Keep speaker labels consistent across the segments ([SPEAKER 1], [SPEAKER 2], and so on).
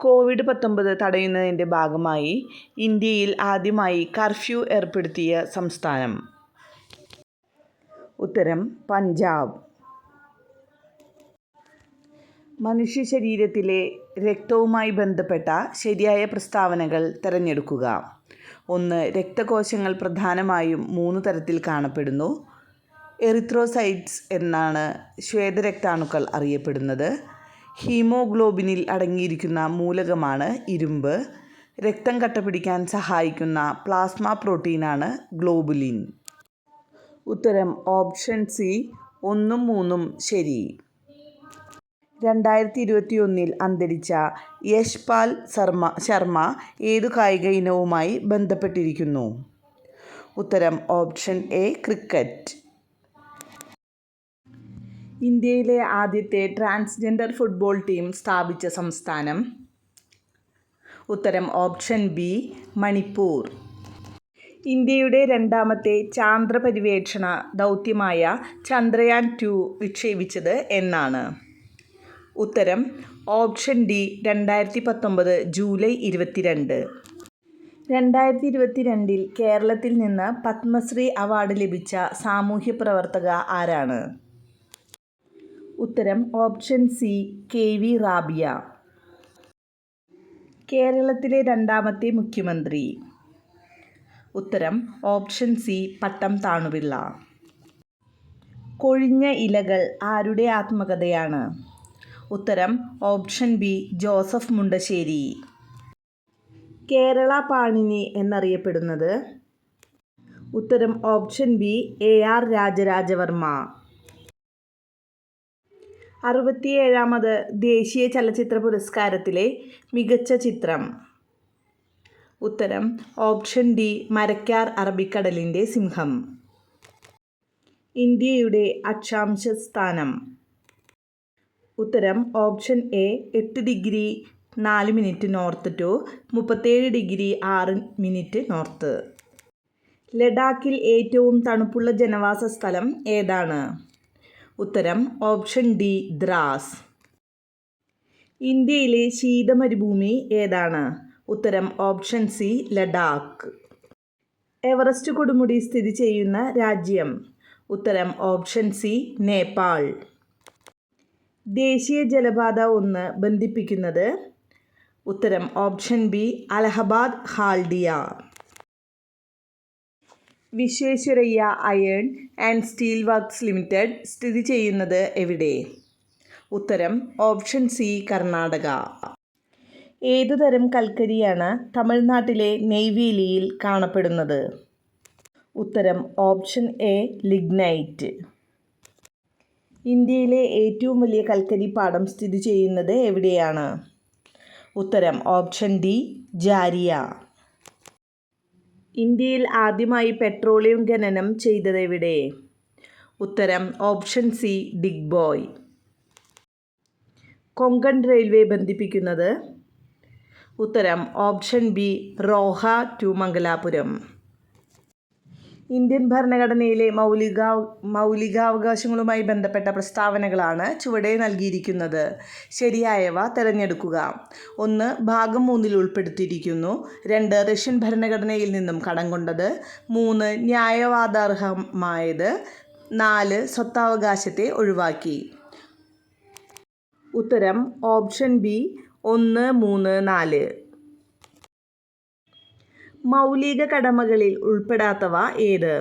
[SPEAKER 1] COVID-19 തടയുന്നതിൻ്റെ ഭാഗമായി ഇന്ത്യയിൽ ആദ്യമായി കർഫ്യൂ ഏർപ്പെടുത്തിയ സംസ്ഥാനം? ഉത്തരം പഞ്ചാബ്. മനുഷ്യശരീരത്തിലെ രക്തവുമായി ബന്ധപ്പെട്ട ശരിയായ പ്രസ്താവനകൾ തിരഞ്ഞെടുക്കുക. 1. രക്തകോശങ്ങൾ പ്രധാനമായും 3 തരത്തിൽ കാണപ്പെടുന്നു. എറിത്രോസൈറ്റ്സ് എന്നാണ് ശ്വേതരക്താണുക്കൾ അറിയപ്പെടുന്നത്. ഹീമോഗ്ലോബിനിൽ അടങ്ങിയിരിക്കുന്ന മൂലകമാണ് ഇരുമ്പ്. രക്തം കട്ടപിടിക്കാൻ സഹായിക്കുന്ന പ്ലാസ്മ പ്രോട്ടീനാണ് ഗ്ലോബുലിൻ. ഉത്തരം ഓപ്ഷൻ സി 1 ഉം 3 ഉം ശരി. 2021 അന്തരിച്ച യശ്പാൽ ശർമ്മ ഏതു കായിക ഇനവുമായി ബന്ധപ്പെട്ടിരിക്കുന്നു? ഉത്തരം ഓപ്ഷൻ എ ക്രിക്കറ്റ്. ഇന്ത്യയിലെ ആദ്യത്തെ ട്രാൻസ്ജെൻഡർ ഫുട്ബോൾ ടീം സ്ഥാപിച്ച സംസ്ഥാനം? ഉത്തരം ഓപ്ഷൻ ബി മണിപ്പൂർ. ഇന്ത്യയുടെ രണ്ടാമത്തെ ചാന്ദ്ര പര്യവേക്ഷണ ദൗത്യമായ ചന്ദ്രയാൻ 2 വിക്ഷേപിച്ചത് എന്നാണ്? ഉത്തരം ഓപ്ഷൻ ഡി 2019 ജൂലൈ 22. 2022 കേരളത്തിൽ നിന്ന് പത്മശ്രീ അവാർഡ് ലഭിച്ച സാമൂഹ്യ പ്രവർത്തക ആരാണ്? ഉത്തരം ഓപ്ഷൻ സി കെ.വി. റാബിയ. കേരളത്തിലെ രണ്ടാമത്തെ മുഖ്യമന്ത്രി? ഉത്തരം ഓപ്ഷൻ സി പട്ടം താണുപിള്ള. കൊഴിഞ്ഞ ഇലകൾ ആരുടെ ആത്മകഥയാണ്? ഉത്തരം option B Joseph Mundassery. Kerala Panini എന്നറിയപ്പെടുന്നത്? ഉത്തരം ഓപ്ഷൻ ബി എ.ആർ. രാജരാജവർമ്മ. 67ാമത് ദേശീയ ചലച്ചിത്ര പുരസ്കാരത്തിലെ മികച്ച ചിത്രം? ഉത്തരം ഓപ്ഷൻ ഡി മരക്കാർ അറബിക്കടലിൻ്റെ സിംഹം. ഇന്ത്യയുടെ അക്ഷാംശ സ്ഥാനം? ഉത്തരം option A 8 degree 4 minute north to 37 degree 6 minute north. ലഡാക്കിൽ ഏറ്റവും തണുപ്പുള്ള ജനവാസ സ്ഥലം ഏതാണ്? ഉത്തരം ഓപ്ഷൻ ഡി ദ്രാസ്. ഇന്ത്യയിലെ ശീതമരുഭൂമി ഏതാണ്? ഉത്തരം ഓപ്ഷൻ സി ലഡാക്ക്. എവറസ്റ്റ് കൊടുമുടി സ്ഥിതി ചെയ്യുന്ന രാജ്യം? ഉത്തരം ഓപ്ഷൻ സി നേപ്പാൾ. ദേശീയ ജലപാത 1 ബന്ധിപ്പിക്കുന്നത്? ഉത്തരം option B Allahabad Haldia. Visvesvaraya iron and steel works limited സ്ഥിതി ചെയ്യുന്നത് എവിടെ? ഉത്തരം ഓപ്ഷൻ സി കർണാടക. ഏതുതരം കൽക്കരിയാണ് തമിഴ്നാട്ടിലെ നെയ്വേലിയിൽ കാണപ്പെടുന്നത്? ഉത്തരം ഓപ്ഷൻ എ ലിഗ്നൈറ്റ്. ഇന്ത്യയിലെ ഏറ്റവും വലിയ കൽക്കരി പാടം സ്ഥിതി ചെയ്യുന്നത് എവിടെയാണ്? ഉത്തരം ഓപ്ഷൻ ഡി ജാരിയ. ഇന്ത്യയിൽ ആദ്യമായി പെട്രോളിയം ഖനനം ചെയ്തതെവിടെ? ഉത്തരം option C Digboi. Konkan railway ബന്ധിപ്പിക്കുന്നത്? ഉത്തരം option B Roha to Mangalapuram. Indian ഭരണഘടനയിലെ മൗലികാവകാശങ്ങളുമായി ബന്ധപ്പെട്ട പ്രസ്താവനകളാണ് ചുവടെ നൽകിയിരിക്കുന്നത്. ശരിയായവ തിരഞ്ഞെടുക്കുക. 1. ഭാഗം 3 ഉൾപ്പെടുത്തിയിരിക്കുന്നു. 2. റഷ്യൻ ഭരണഘടനയിൽ നിന്നും കടം കൊണ്ടത്. 3. ന്യായവാദാർഹമായത്. 4. സ്വത്തവകാശത്തെ ഒഴിവാക്കി. ഉത്തരം ഓപ്ഷൻ ബി 1, 3, 4. മൗലിക കടമകളിൽ ഉൾപ്പെടാത്തവ ഏത്?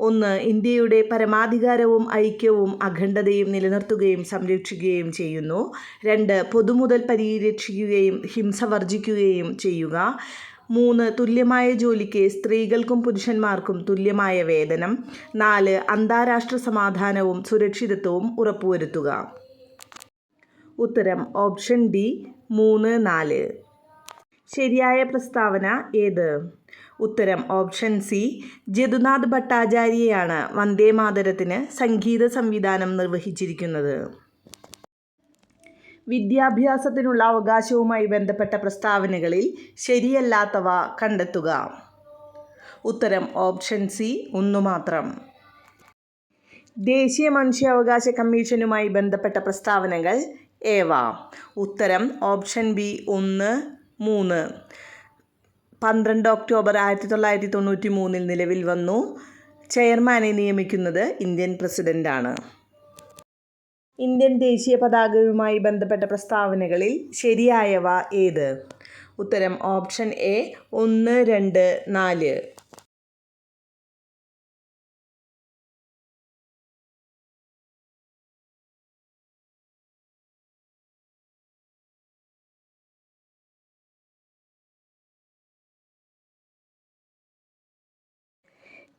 [SPEAKER 1] 1. ഇന്ത്യയുടെ പരമാധികാരവും ഐക്യവും അഖണ്ഡതയും നിലനിർത്തുകയും സംരക്ഷിക്കുകയും ചെയ്യുന്നു. 2. പൊതുമുതൽ പരിരക്ഷിക്കുകയും ഹിംസ വർജിക്കുകയും ചെയ്യുക. 3. തുല്യമായ ജോലിക്ക് സ്ത്രീകൾക്കും പുരുഷന്മാർക്കും തുല്യമായ വേതനം. 4. അന്താരാഷ്ട്ര സമാധാനവും സുരക്ഷിതത്വവും ഉറപ്പുവരുത്തുക. ഉത്തരം ഓപ്ഷൻ ഡി 3, 4. ശരിയായ പ്രസ്താവന ഏത്? ഉത്തരം ഓപ്ഷൻ സി ജദുനാഥ് ഭട്ടാചാര്യയാണ് വന്ദേമാതരത്തിന് സംഗീത സംവിധാനം നിർവഹിച്ചിരിക്കുന്നത്. വിദ്യാഭ്യാസത്തിനുള്ള അവകാശവുമായി ബന്ധപ്പെട്ട പ്രസ്താവനകളിൽ ശരിയല്ലാത്തവ കണ്ടെത്തുക. ഉത്തരം ഓപ്ഷൻ സി 1 മാത്രം. ദേശീയ മനുഷ്യാവകാശ കമ്മീഷനുമായി ബന്ധപ്പെട്ട പ്രസ്താവനകൾ ഏവ. ഉത്തരം ഓപ്ഷൻ ബി 1, 3. 12 ഒക്ടോബർ 1993 നിലവിൽ വന്നു. ചെയർമാനെ നിയമിക്കുന്നത് ഇന്ത്യൻ പ്രസിഡന്റാണ്. ഇന്ത്യൻ ദേശീയ പതാകയുമായി ബന്ധപ്പെട്ട പ്രസ്താവനകളിൽ ശരിയായവ ഏത്? ഉത്തരം ഓപ്ഷൻ എ 1, 2, 4.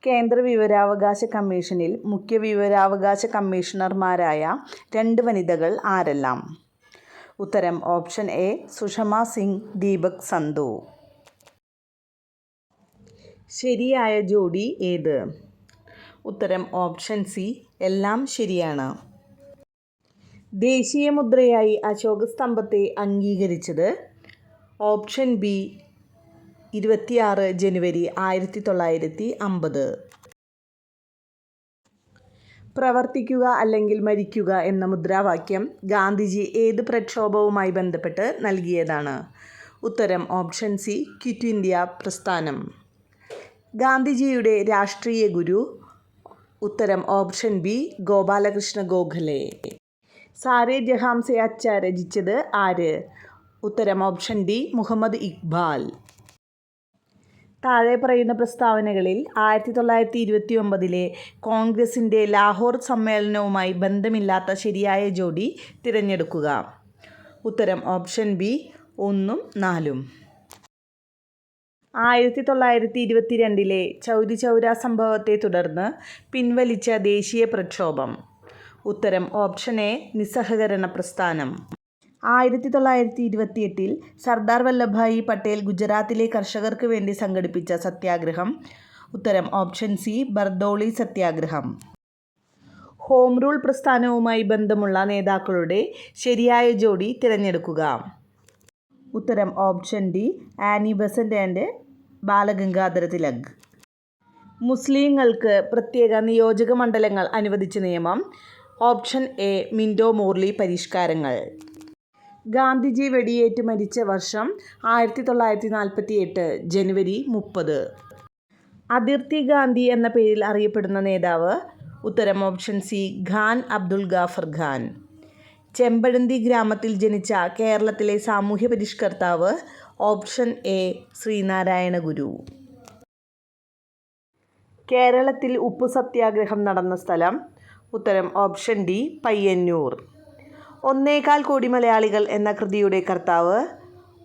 [SPEAKER 1] കേന്ദ്ര വിവരാവകാശ കമ്മീഷനിൽ മുഖ്യ വിവരാവകാശ കമ്മീഷണർമാരായ 2 വനിതകൾ ആരെല്ലാം? ഉത്തരം ഓപ്ഷൻ എ സുഷമ സിംഗ്, ദീപക് സന്ധു. ശരിയായ ജോഡി ഏത്? ഉത്തരം ഓപ്ഷൻ സി എല്ലാം ശരിയാണ്. ദേശീയ മുദ്രയായി അശോക സ്തംഭത്തെ അംഗീകരിച്ചത്? ഓപ്ഷൻ ബി 26 ജനുവരി 1950. പ്രവർത്തിക്കുക അല്ലെങ്കിൽ മരിക്കുക എന്ന മുദ്രാവാക്യം ഗാന്ധിജി ഏത് പ്രക്ഷോഭവുമായി ബന്ധപ്പെട്ട് നൽകിയതാണ്? ഉത്തരം ഓപ്ഷൻ സി ക്വിറ്റ് ഇന്ത്യ പ്രസ്ഥാനം. ഗാന്ധിജിയുടെ രാഷ്ട്രീയ ഗുരു? ഉത്തരം ഓപ്ഷൻ ബി ഗോപാലകൃഷ്ണ ഗോഖലെ. സാരേ ജഹാം സേ അച്ഛാ രചിച്ചത് ആര്? ഉത്തരം ഓപ്ഷൻ ഡി മുഹമ്മദ് ഇക്ബാൽ. താഴെ പറയുന്ന പ്രസ്താവനകളിൽ 1929 കോൺഗ്രസിൻ്റെ ലാഹോർ സമ്മേളനവുമായി ബന്ധമില്ലാത്ത ശരിയായ ജോഡി തിരഞ്ഞെടുക്കുക. ഉത്തരം ഓപ്ഷൻ ബി 1, 4. 1922 ചൗരി ചൗര സംഭവത്തെ തുടർന്ന് പിൻവലിച്ച ദേശീയ പ്രക്ഷോഭം? ഉത്തരം ഓപ്ഷൻ എ നിസ്സഹകരണ പ്രസ്ഥാനം. 1928 സർദാർ വല്ലഭായി പട്ടേൽ ഗുജറാത്തിലെ കർഷകർക്ക് വേണ്ടി സംഘടിപ്പിച്ച സത്യാഗ്രഹം? ഉത്തരം ഓപ്ഷൻ സി ബർദോളി സത്യാഗ്രഹം. ഹോം റൂൾ പ്രസ്ഥാനവുമായി ബന്ധമുള്ള നേതാക്കളുടെ ശരിയായ ജോഡി തിരഞ്ഞെടുക്കുക. ഉത്തരം option D Annie Besant and Balagangadhara Tilak. മുസ്ലിങ്ങൾക്ക് പ്രത്യേക നിയോജക മണ്ഡലങ്ങൾ അനുവദിച്ച നിയമം? ഓപ്ഷൻ എ മിൻറ്റോ മോർലി പരിഷ്കാരങ്ങൾ. ഗാന്ധിജി വെടിയേറ്റ് മരിച്ച വർഷം? 1948 ജനുവരി 30. അതിർത്തി ഗാന്ധി എന്ന പേരിൽ അറിയപ്പെടുന്ന നേതാവ്? ഉത്തരം ഓപ്ഷൻ സി ഖാൻ അബ്ദുൽ ഗാഫർ ഖാൻ. ചെമ്പഴന്തി ഗ്രാമത്തിൽ ജനിച്ച കേരളത്തിലെ സാമൂഹ്യ പരിഷ്കർത്താവ്? ഓപ്ഷൻ എ ശ്രീനാരായണ ഗുരു. കേരളത്തിൽ ഉപ്പു സത്യാഗ്രഹം നടന്ന സ്ഥലം? ഉത്തരം ഓപ്ഷൻ ഡി പയ്യന്നൂർ. 1.25 കോടി മലയാളികൾ എന്ന കൃതിയുടെ കർത്താവ്?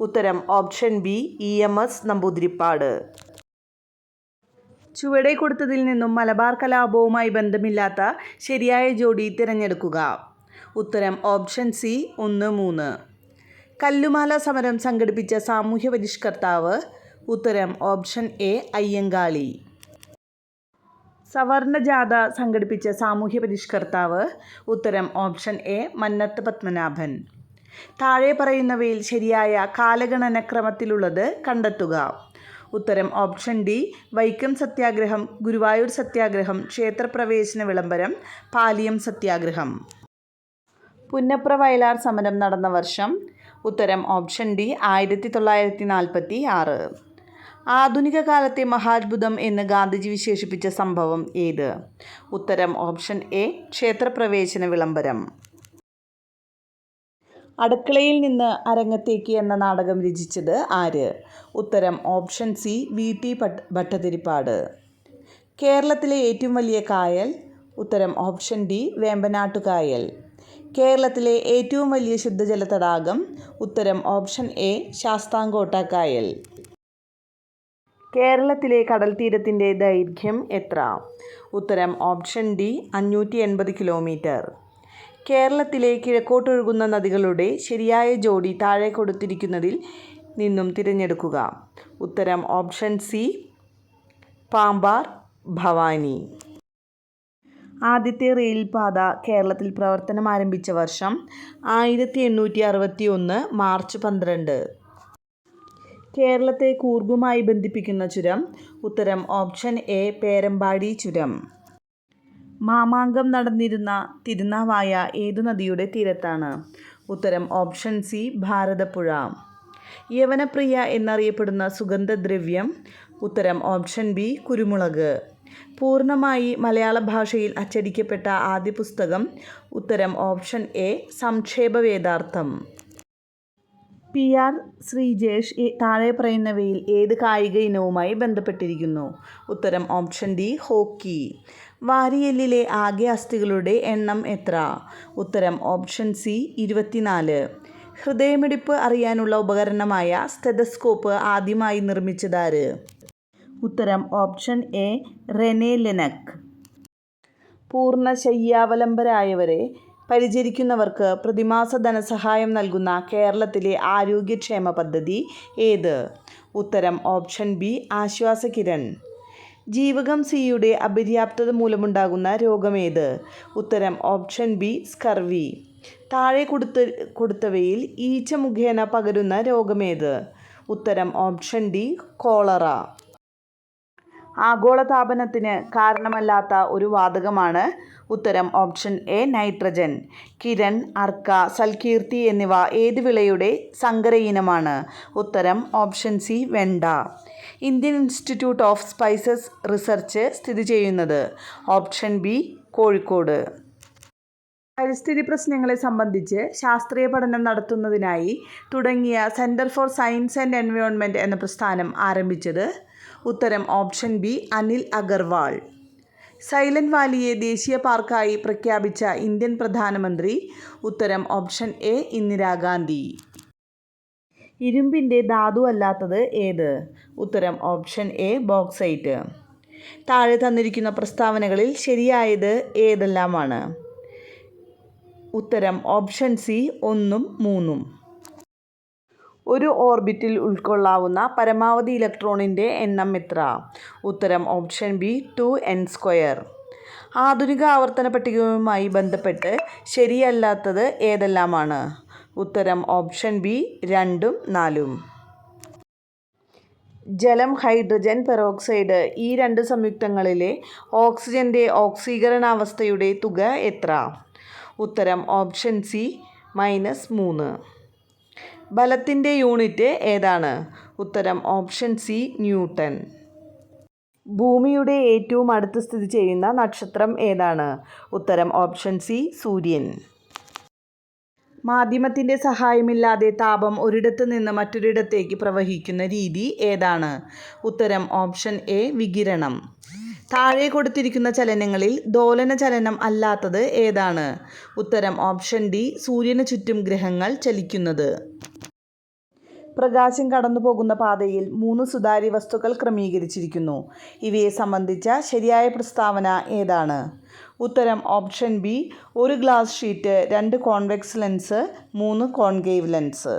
[SPEAKER 1] ഉത്തരം ഓപ്ഷൻ ബി EMS നമ്പൂതിരിപ്പാട്. ചുവടെ കൊടുത്തതിൽ നിന്നും മലബാർ കലാപവുമായി ബന്ധമില്ലാത്ത ശരിയായ ജോഡി തിരഞ്ഞെടുക്കുക. ഉത്തരം ഓപ്ഷൻ സി 1, 3. കല്ലുമാല സമരം സംഘടിപ്പിച്ച സാമൂഹ്യ പരിഷ്കർത്താവ്? ഉത്തരം ഓപ്ഷൻ എ അയ്യങ്കാളി. സവർണ ജാഥ സംഘടിപ്പിച്ച സാമൂഹ്യ പരിഷ്കർത്താവ്? ഉത്തരം ഓപ്ഷൻ എ മന്നത്ത് പത്മനാഭൻ. താഴെ പറയുന്നവയിൽ ശരിയായ കാലഗണനക്രമത്തിലുള്ളത് കണ്ടെത്തുക. ഉത്തരം ഓപ്ഷൻ ഡി വൈക്കം സത്യാഗ്രഹം, ഗുരുവായൂർ സത്യാഗ്രഹം, ക്ഷേത്രപ്രവേശന വിളംബരം, പാലിയം സത്യാഗ്രഹം. പുന്നപ്ര വയലാർ സമരം നടന്ന വർഷം? ഉത്തരം ഓപ്ഷൻ ഡി 1946. ആധുനിക കാലത്തെ മഹാത്ഭുതം എന്ന് ഗാന്ധിജി വിശേഷിപ്പിച്ച സംഭവം ഏത്? ഉത്തരം ഓപ്ഷൻ എ ക്ഷേത്രപ്രവേശന വിളംബരം. അടുക്കളയിൽ നിന്ന് അരങ്ങത്തേക്ക് എന്ന നാടകം രചിച്ചത് ആര്? ഉത്തരം ഓപ്ഷൻ സി VT ഭട്ടതിരിപ്പാട്. കേരളത്തിലെ ഏറ്റവും വലിയ കായൽ? ഉത്തരം ഓപ്ഷൻ ഡി വേമ്പനാട്ടുകായൽ. കേരളത്തിലെ ഏറ്റവും വലിയ ശുദ്ധജല തടാകം? ഉത്തരം ഓപ്ഷൻ എ ശാസ്താംകോട്ട കായൽ. കേരളത്തിലെ കടൽ തീരത്തിൻ്റെ ദൈർഘ്യം എത്ര? ഉത്തരം ഓപ്ഷൻ ഡി 580 കിലോമീറ്റർ. കേരളത്തിലെ കിഴക്കോട്ടൊഴുകുന്ന നദികളുടെ ശരിയായ ജോഡി താഴെ കൊടുത്തിരിക്കുന്നതിൽ നിന്നും തിരഞ്ഞെടുക്കുക. ഉത്തരം ഓപ്ഷൻ സി പാമ്പാർ, ഭവാനി. ആദ്യത്തെ റെയിൽപാത കേരളത്തിൽ പ്രവർത്തനം ആരംഭിച്ച വർഷം? 1861 മാർച്ച് 12. കേരളത്തെ കൂർഗുമായി ബന്ധിപ്പിക്കുന്ന ചുരം? ഉത്തരം ഓപ്ഷൻ എ പേരമ്പാടി ചുരം. മാമാങ്കം നടന്നിരുന്ന തിരുനാവായ ഏതു നദിയുടെ തീരത്താണ്? ഉത്തരം ഓപ്ഷൻ സി ഭാരതപ്പുഴ. യവനപ്രിയ എന്നറിയപ്പെടുന്ന സുഗന്ധദ്രവ്യം. ഉത്തരം ഓപ്ഷൻ ബി കുരുമുളക്. പൂർണ്ണമായി മലയാള ഭാഷയിൽ അച്ചടിക്കപ്പെട്ട ആദ്യ പുസ്തകം. ഉത്തരം option A Samkshepavedartham. P R Sreejesh താഴെ പറയുന്നവയിൽ ഏത് കായിക ഇനവുമായി ബന്ധപ്പെട്ടിരിക്കുന്നു? ഉത്തരം ഓപ്ഷൻ ഡി ഹോക്കി. വാരിയെല്ലിലെ ആകെ അസ്ഥികളുടെ എണ്ണം എത്ര? ഉത്തരം ഓപ്ഷൻ സി 24. ഹൃദയമിടിപ്പ് അറിയാനുള്ള ഉപകരണമായ സ്റ്റെതസ്കോപ്പ് ആദ്യമായി നിർമ്മിച്ചതാര്? ഉത്തരം ഓപ്ഷൻ എ റെനെ ലെനക്ക്. പൂർണ്ണശയ്യാവലംബരായവരെ പരിചരിക്കുന്നവർക്ക് പ്രതിമാസ ധനസഹായം നൽകുന്ന കേരളത്തിലെ ആരോഗ്യക്ഷേമ പദ്ധതി ഏത്? ഉത്തരം ഓപ്ഷൻ ബി ആശ്വാസകിരൺ. ജീവകം സിയുടെ അപര്യാപ്തത മൂലമുണ്ടാകുന്ന രോഗമേത്? ഉത്തരം ഓപ്ഷൻ ബി സ്കർവി. താഴെ കൊടുത്തവയിൽ ഈച്ച മുഖേന പകരുന്ന രോഗമേത്? ഉത്തരം ഓപ്ഷൻ ഡി കോളറ. ആഗോളതാപനത്തിന് കാരണമല്ലാത്ത ഒരു വാതകമാണ്. ഉത്തരം option A nitrogen. Kiran, Arka, Salkeerthi എന്നിവ ഏത് വിളയുടെ സങ്കര ഇനമാണ്? ഉത്തരം ഓപ്ഷൻ സി വെണ്ട. Indian institute of spices research സ്ഥിതി ചെയ്യുന്നത്? Option B Kozhikode. പരിസ്ഥിതി പ്രശ്നങ്ങളെ സംബന്ധിച്ച് ശാസ്ത്രീയ പഠനം നടത്തുന്നതിനായി തുടങ്ങിയ centre for science and environment എന്ന പ്രസ്ഥാനം ആരംഭിച്ചത്? ഉത്തരം option B Anil Agarwal. Silent വാലിയെ ദേശീയ പാർക്കായി പ്രഖ്യാപിച്ച ഇന്ത്യൻ പ്രധാനമന്ത്രി? ഉത്തരം ഓപ്ഷൻ എ ഇന്ദിരാഗാന്ധി. ഇരുമ്പിൻ്റെ ധാതു അല്ലാത്തത് ഏത്? ഉത്തരം ഓപ്ഷൻ എ ബോക്സൈറ്റ്. താഴെ തന്നിരിക്കുന്ന പ്രസ്താവനകളിൽ ശരിയായത് ഏതെല്ലാമാണ്? ഉത്തരം ഓപ്ഷൻ സി 1ഉം 3ഉം. ഒരു ഓർബിറ്റിൽ ഉൾക്കൊള്ളാവുന്ന പരമാവധി ഇലക്ട്രോണിൻ്റെ എണ്ണം എത്ര? ഉത്തരം ഓപ്ഷൻ ബി 2n². ആധുനിക ആവർത്തന പട്ടികയുമായി ബന്ധപ്പെട്ട് ശരിയല്ലാത്തത് ഏതെല്ലാമാണ്? ഉത്തരം ഓപ്ഷൻ ബി 2ഉം 4ഉം. ജലം, ഹൈഡ്രജൻ പെറോക്സൈഡ് ഈ രണ്ട് സംയുക്തങ്ങളിലെ ഓക്സിജൻ്റെ ഓക്സീകരണാവസ്ഥയുടെ തുക എത്ര? ഉത്തരം ഓപ്ഷൻ സി -3. ബലത്തിൻ്റെ യൂണിറ്റ് ഏതാണ്? ഉത്തരം ഓപ്ഷൻ സി ന്യൂട്ടൺ. ഭൂമിയുടെ ഏറ്റവും അടുത്ത് സ്ഥിതി ചെയ്യുന്ന നക്ഷത്രം ഏതാണ്? ഉത്തരം ഓപ്ഷൻ സി സൂര്യൻ. മാധ്യമത്തിൻ്റെ സഹായമില്ലാതെ താപം ഒരിടത്ത് നിന്ന് മറ്റൊരിടത്തേക്ക് പ്രവഹിക്കുന്ന രീതി ഏതാണ്? ഉത്തരം ഓപ്ഷൻ എ വികിരണം. താഴെ കൊടുത്തിരിക്കുന്ന ചലനങ്ങളിൽ ദോലന ചലനം അല്ലാത്തത് ഏതാണ്? ഉത്തരം ഓപ്ഷൻ ഡി സൂര്യന് ചുറ്റും ഗ്രഹങ്ങൾ ചലിക്കുന്നത്. പ്രകാശം കടന്നു പോകുന്ന പാതയിൽ 3 സുതാര്യ വസ്തുക്കൾ ക്രമീകരിച്ചിരിക്കുന്നു. ഇവയെ സംബന്ധിച്ച ശരിയായ പ്രസ്താവന ഏതാണ്? ഉത്തരം option B 1 glass sheet, 2 convex lens, 3 concave lens.